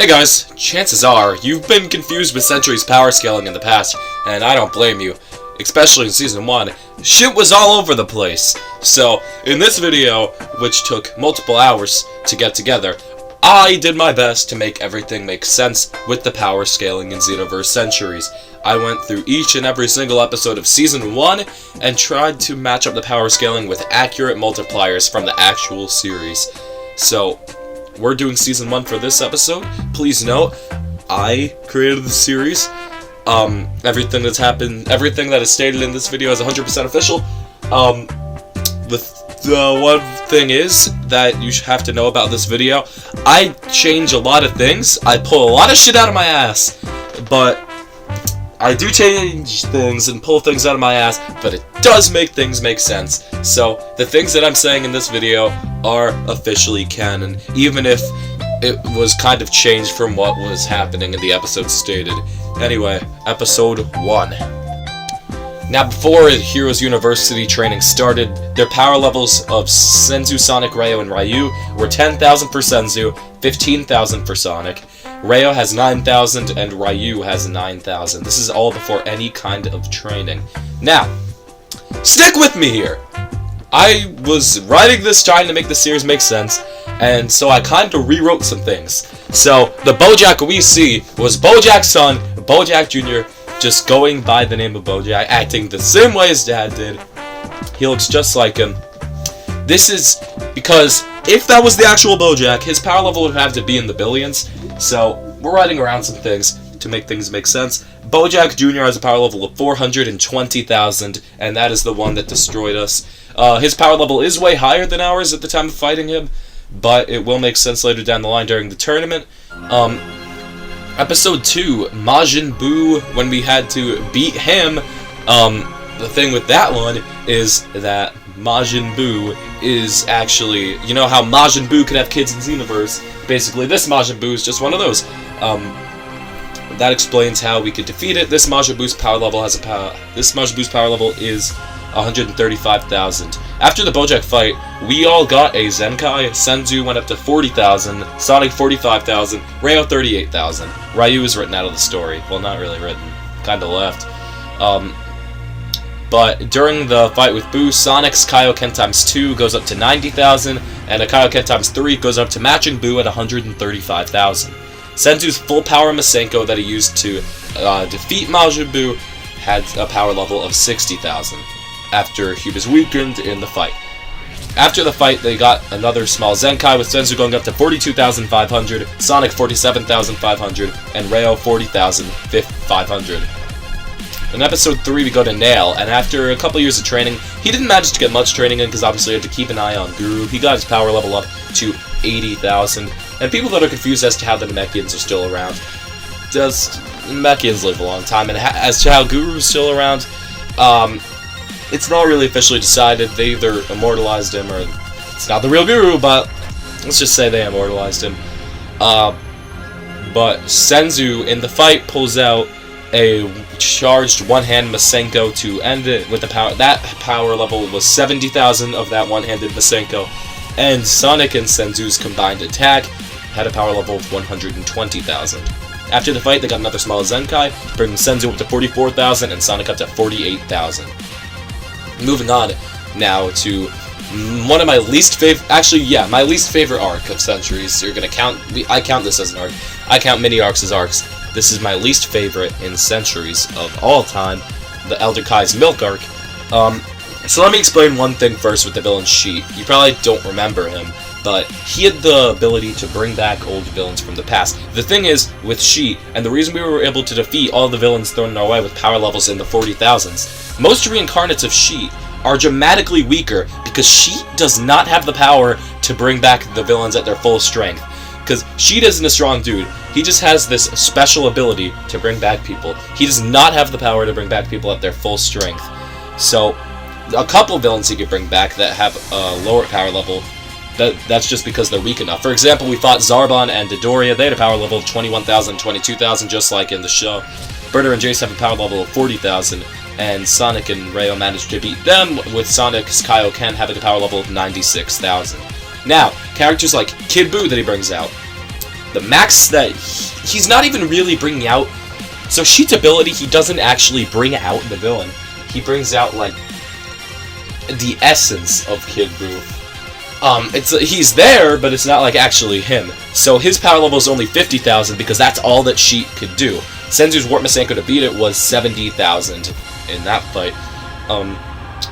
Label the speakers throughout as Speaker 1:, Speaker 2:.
Speaker 1: Hey guys, chances are you've been confused with Century's power scaling in the past, and I don't blame you. Especially in Season 1, shit was all over the place. So, in this video, which took multiple hours to get together, I did my best to make everything make sense with the power scaling in Xenoverse Centuries. I went through each and every single episode of Season 1 and tried to match up the power scaling with accurate multipliers from the actual series. So, we're doing Season 1 for this episode. Please note, I created the series. Everything that's happened, everything that is stated in this video is 100% official. The one thing is that you have to know about this video, I change a lot of things. I pull a lot of shit out of my ass, but I do change things and pull things out of my ass, but it does make things make sense. So, the things that I'm saying in this video are officially canon, even if it was kind of changed from what was happening in the episode stated. Anyway, Episode 1. Now, before Heroes University training started, their power levels of Senzu, Sonic, Ryo, and Ryu were 10,000 for Senzu, 15,000 for Sonic. Ryo has 9,000 and Ryu has 9,000. This is all before any kind of training. Now, stick with me here! I was writing this trying to make the series make sense, and so I kind of rewrote some things. So, the Bojack we see was Bojack's son, Bojack Jr., just going by the name of Bojack, acting the same way his dad did. He looks just like him. This is because if that was the actual Bojack, his power level would have to be in the billions. So, we're writing around some things to make things make sense. Bojack Jr. has a power level of 420,000, and that is the one that destroyed us. His power level is way higher than ours at the time of fighting him, but it will make sense later down the line during the tournament. Episode 2, Majin Buu, when we had to beat him, the thing with that one is that Majin Buu is actually, you know how Majin Buu could have kids in Xenoverse? Basically, this Majin Buu is just one of those. That explains how we could defeat it. This Majin Buu's power level is 135,000. After the Bojack fight, we all got a Zenkai. Senzu went up to 40,000, Sonic 45,000, Ryo 38,000. Ryu is written out of the story. Well, not really written. Kinda left. But during the fight with Buu, Sonic's Kaioken times 2 goes up to 90,000, and a Kaioken times 3 goes up to matching Buu at 135,000. Senzu's full power Masenko that he used to defeat Majin Buu had a power level of 60,000 after he was weakened in the fight. After the fight, they got another small Zenkai with Senzu going up to 42,500, Sonic 47,500, and Ryo 40,500. In Episode 3, we go to Nail, and after a couple years of training, he didn't manage to get much training in because obviously he had to keep an eye on Guru. He got his power level up to 80,000, and people that are confused as to how the Namekians are still around, Namekians live a long time, and as to how Guru's still around, it's not really officially decided. They either immortalized him or it's not the real Guru, but let's just say they immortalized him. But Senzu in the fight pulls out a charged one-hand Masenko to end it with the power. That power level was 70,000 of that one-handed Masenko, and Sonic and Senzu's combined attack had a power level of 120,000. After the fight, they got another small Zenkai, bringing Senzu up to 44,000 and Sonic up to 48,000. Moving on now to one of my least favorite, my least favorite arc of Centuries. You're gonna count, I count this as an arc. I count mini arcs as arcs. This is my least favorite in Centuries of all time, the Elder Kai's Milk arc. So let me explain one thing first with the villain Sheet. You probably don't remember him, but he had the ability to bring back old villains from the past. The thing is, with Sheet, and the reason we were able to defeat all the villains thrown our way with power levels in the 40,000s, most reincarnates of Sheet are dramatically weaker because Sheet does not have the power to bring back the villains at their full strength. Because Sheet isn't a strong dude, he just has this special ability to bring back people. He does not have the power to bring back people at their full strength. So, a couple villains he could bring back that have a lower power level, that's just because they're weak enough. For example, we fought Zarbon and Dodoria. They had a power level of 21,000, 22,000, just like in the show. Burner and Jace have a power level of 40,000, and Sonic and Ryo managed to beat them, with Sonic's Kaioken having a power level of 96,000. Now, characters like Kid Buu that he brings out. the max that he's not even really bringing out. So Sheet's ability, he doesn't actually bring out the villain. He brings out, like, the essence of Kid Buu. He's there, but it's not, like, actually him. So his power level is only 50,000 because that's all that Sheet could do. Senzu's Warp Masenko to beat it was 70,000 in that fight.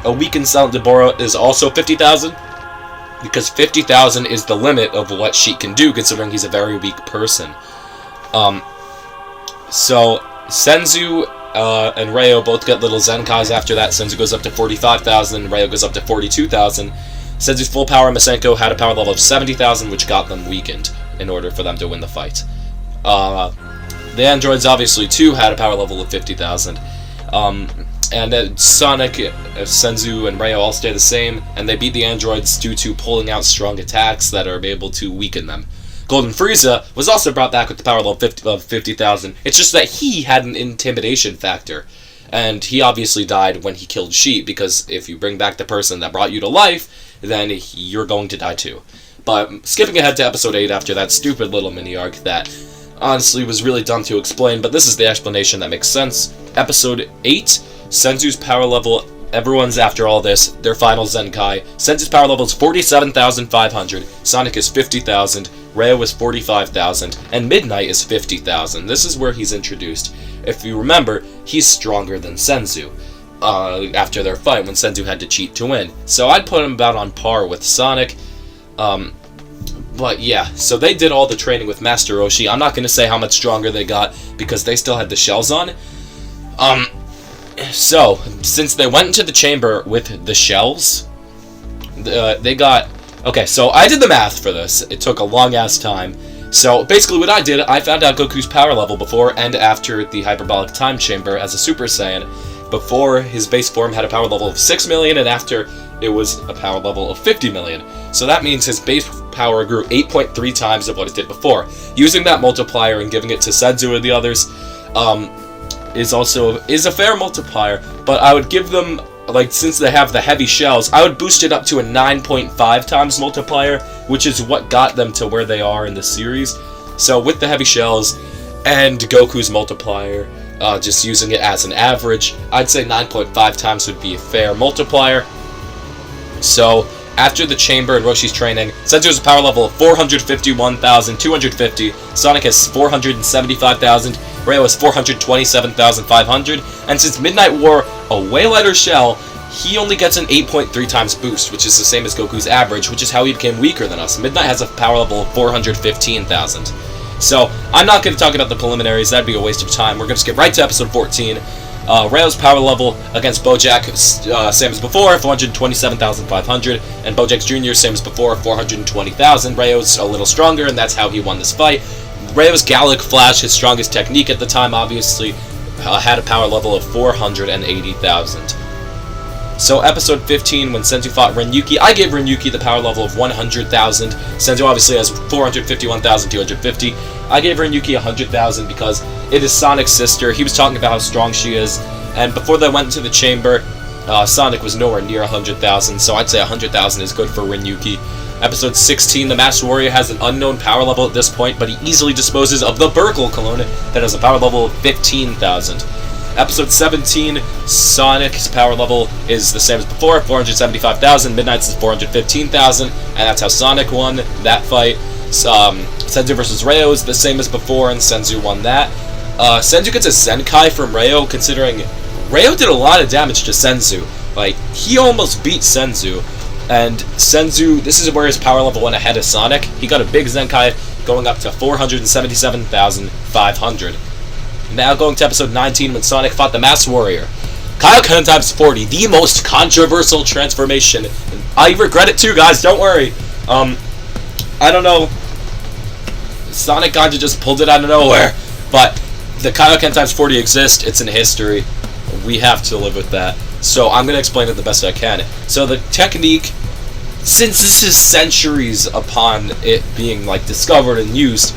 Speaker 1: A weakened Silent Deborah is also 50,000 because 50,000 is the limit of what Sheet can do, considering he's a very weak person. So Senzu and Ryo both get little Zenkais after that. Senzu goes up to 45,000, Ryo goes up to 42,000. Senzu's full power Masenko had a power level of 70,000, which got them weakened in order for them to win the fight. The androids, obviously, too, had a power level of 50,000. And Sonic, Senzu, and Ryo all stay the same, and they beat the androids due to pulling out strong attacks that are able to weaken them. Golden Frieza was also brought back with the power level of 50,000. It's just that he had an intimidation factor. And he obviously died when he killed Sheet, because if you bring back the person that brought you to life, then you're going to die too. But skipping ahead to episode 8 after that stupid little mini-arc that honestly was really dumb to explain, but this is the explanation that makes sense. Episode 8, Senzu's power level, everyone's after all this, their final Zenkai. Senzu's power level is 47,500, Sonic is 50,000, Ryo is 45,000, and Midnight is 50,000. This is where he's introduced. If you remember, he's stronger than Senzu after their fight when Senzu had to cheat to win. So I'd put him about on par with Sonic. But yeah, so they did all the training with Master Roshi. I'm not going to say how much stronger they got because they still had the shells on. So, since they went into the chamber with the shells, they got... Okay, so I did the math for this. It took a long-ass time. So, basically what I did, I found out Goku's power level before and after the Hyperbolic Time Chamber as a Super Saiyan. Before, his base form had a power level of 6 million, and after, it was a power level of 50 million. So that means his base power grew 8.3 times of what it did before. Using that multiplier and giving it to Senzu and the others is a fair multiplier, but I would give them, like, since they have the heavy shells, I would boost it up to a 9.5 times multiplier, which is what got them to where they are in the series. So with the heavy shells and Goku's multiplier, just using it as an average, I'd say 9.5 times would be a fair multiplier. So after the chamber and Roshi's training, Senzu has a power level of 451,250, Sonic has 475,000, Ryo has 427,500, and since Midnight wore a way lighter shell, he only gets an 8.3 times boost, which is the same as Goku's average, which is how he became weaker than us. Midnight has a power level of 415,000. So, I'm not going to talk about the preliminaries, that'd be a waste of time. We're going to skip right to episode 14. Ryo's power level against Bojack, same as before, 427,500, and Bojack's Jr., same as before, 420,000. Ryo's a little stronger, and that's how he won this fight. Ryo's Gallic Flash, his strongest technique at the time, obviously, had a power level of 480,000. So, episode 15, when Senzu fought Renyuki, I gave Renyuki the power level of 100,000. Senzu obviously has 451,250. I gave Renyuki 100,000 because it is Sonic's sister. He was talking about how strong she is, and before they went into the chamber, Sonic was nowhere near 100,000, so I'd say 100,000 is good for Renyuki. Episode 16, the Master Warrior has an unknown power level at this point, but he easily disposes of the Burgle clone that has a power level of 15,000. Episode 17, Sonic's power level is the same as before, 475,000, Midnight's is 415,000, and that's how Sonic won that fight. Senzu versus Ryo is the same as before, and Senzu won that. Senzu gets a Zenkai from Ryo, considering Ryo did a lot of damage to Senzu. Like, he almost beat Senzu, and Senzu, this is where his power level went ahead of Sonic. He got a big Zenkai going up to 477,500. Now going to episode 19 when Sonic fought the Mass Warrior. Kaioken times 40, the most controversial transformation. I regret it too, guys, don't worry. I don't know. Sonic kind of just pulled it out of nowhere. But the Kaioken times 40 exists, it's in history. We have to live with that. So I'm going to explain it the best I can. So the technique, since this is centuries upon it being like discovered and used,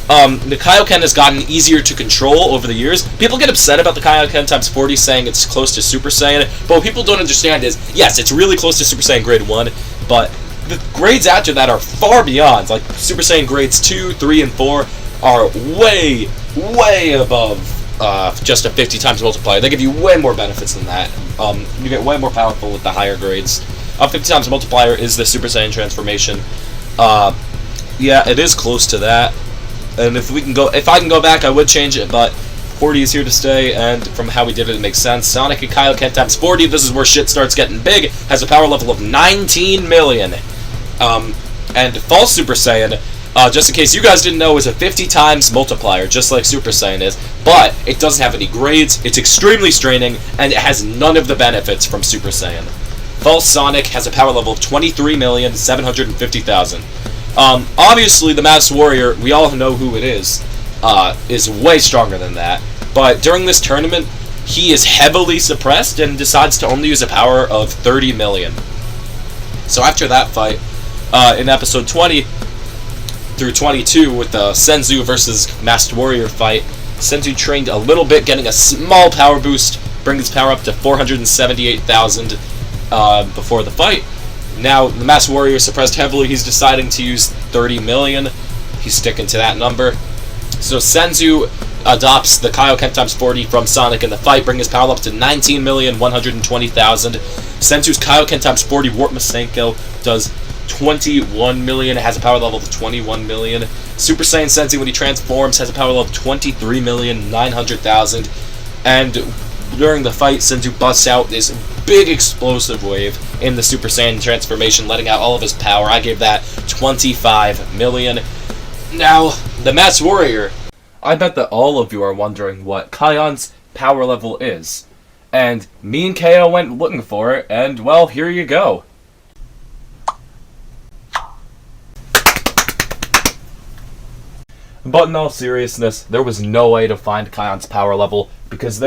Speaker 1: the Kaioken has gotten easier to control over the years. People get upset about the Kaioken times 40 saying it's close to Super Saiyan, but what people don't understand is, yes, it's really close to Super Saiyan Grade 1, but the grades after that are far beyond. Like, Super Saiyan grades 2, 3, and 4 are way, way above just a 50 times multiplier. They give you way more benefits than that. You get way more powerful with the higher grades. 50 times multiplier is the Super Saiyan transformation. Yeah, it is close to that. And if I can go back, I would change it, but 40 is here to stay, and from how we did it, it makes sense. Sonic and Kaioken times 40, this is where shit starts getting big, has a power level of 19 million. And False Super Saiyan, just in case you guys didn't know, is a 50 times multiplier, just like Super Saiyan is, but it doesn't have any grades, it's extremely straining, and it has none of the benefits from Super Saiyan. False Sonic has a power level of 23,750,000. Obviously, the Masked Warrior, we all know who it is way stronger than that. But during this tournament, he is heavily suppressed and decides to only use a power of 30 million. So after that fight, in episode 20 through 22 with the Senzu versus Masked Warrior fight, Senzu trained a little bit, getting a small power boost, bringing his power up to 478,000 before the fight. Now, the Masked Warrior is suppressed heavily. He's deciding to use 30 million. He's sticking to that number. So Senzu adopts the Kaioken times 40 from Sonic in the fight, bringing his power up to 19,120,000. Senzu's Kaioken times 40 Warp Masenko does 21 million. It has a power level of 21 million. Super Saiyan Senzu, when he transforms, has a power level of 23,900,000. And during the fight, Senzu busts out this big explosive wave in the Super Saiyan transformation, letting out all of his power. I gave that 25 million. Now, the Masked Warrior. I bet that all of you are wondering what Kaion's power level is. And me and KO went looking for it, and well, here you go. But in all seriousness, there was no way to find Kaion's power level because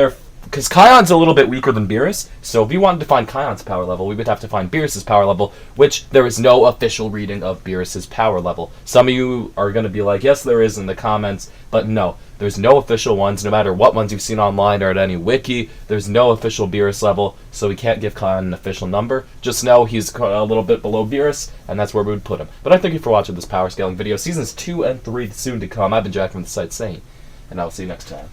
Speaker 1: Kaion's a little bit weaker than Beerus, so if we wanted to find Kaion's power level, we would have to find Beerus' power level, which there is no official reading of Beerus' power level. Some of you are going to be like, yes, there is in the comments, but no, there's no official ones, no matter what ones you've seen online or at any wiki, there's no official Beerus level, so we can't give Kaion an official number. Just know he's a little bit below Beerus, and that's where we would put him. But I thank you for watching this power scaling video. Seasons 2 and 3 soon to come. I've been Jack from the site Saint, and I'll see you next time.